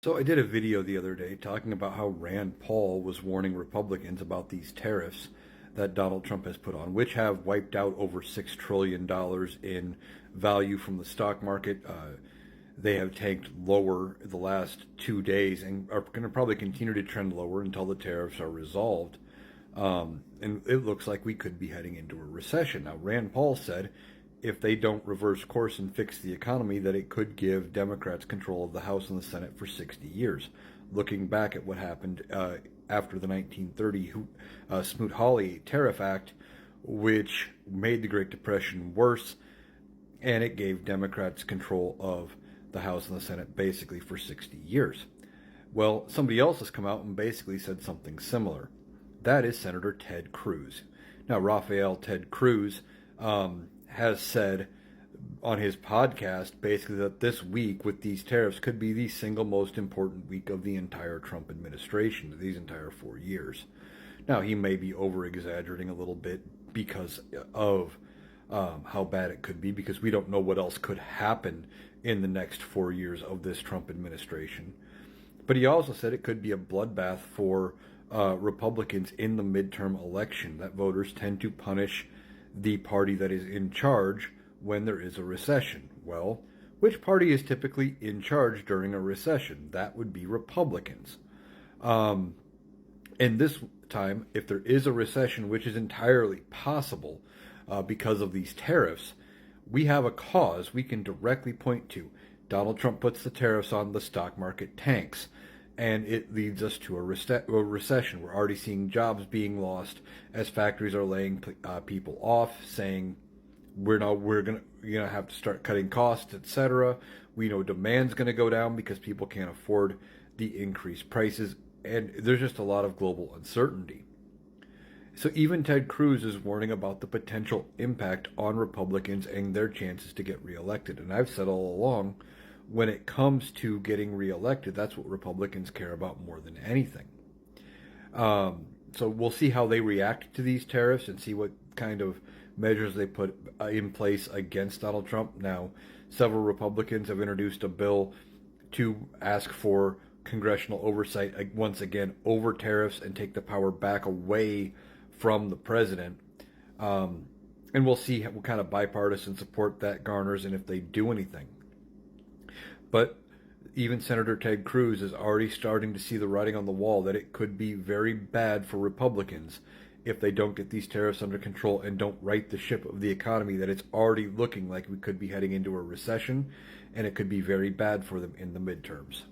So I did a video the other day talking about how Rand Paul was warning Republicans about these tariffs that Donald Trump has put on, which have wiped out over $6 trillion in value from the stock market. They have tanked lower the last 2 days and are going to probably continue to trend lower until the tariffs are resolved. And it looks like we could be heading into a recession. Now, Rand Paul said if they don't reverse course and fix the economy, that it could give Democrats control of the House and the Senate for 60 years. Looking back at what happened after the 1930 Smoot-Hawley Tariff Act, which made the Great Depression worse, and it gave Democrats control of the House and the Senate basically for 60 years. Well, somebody else has come out and basically said something similar. That is Senator Ted Cruz. Now, Rafael Ted Cruz has said on his podcast basically that this week with these tariffs could be the single most important week of the entire Trump administration, these entire 4 years. Now, he may be over-exaggerating a little bit because of how bad it could be, because we don't know what else could happen in the next 4 years of this Trump administration. But he also said it could be a bloodbath for Republicans in the midterm election, that voters tend to punish the party that is in charge when there is a recession. Well, which party is typically in charge during a recession? That would be Republicans. And this time, if there is a recession, which is entirely possible because of these tariffs, we have a cause we can directly point to. Donald Trump puts the tariffs on, the stock market tanks, and it leads us to a recession. We're already seeing jobs being lost as factories are laying people off, saying we're gonna have to start cutting costs, etc. We know demand's gonna go down because people can't afford the increased prices, and there's just a lot of global uncertainty. So even Ted Cruz is warning about the potential impact on Republicans and their chances to get reelected. And I've said all along, when it comes to getting reelected, that's what Republicans care about more than anything. So we'll see how they react to these tariffs and see what kind of measures they put in place against Donald Trump. Now, several Republicans have introduced a bill to ask for congressional oversight once again over tariffs and take the power back away from the president. And we'll see what kind of bipartisan support that garners and if they do anything. But even Senator Ted Cruz is already starting to see the writing on the wall that it could be very bad for Republicans if they don't get these tariffs under control and don't right the ship of the economy, that it's already looking like we could be heading into a recession, and it could be very bad for them in the midterms.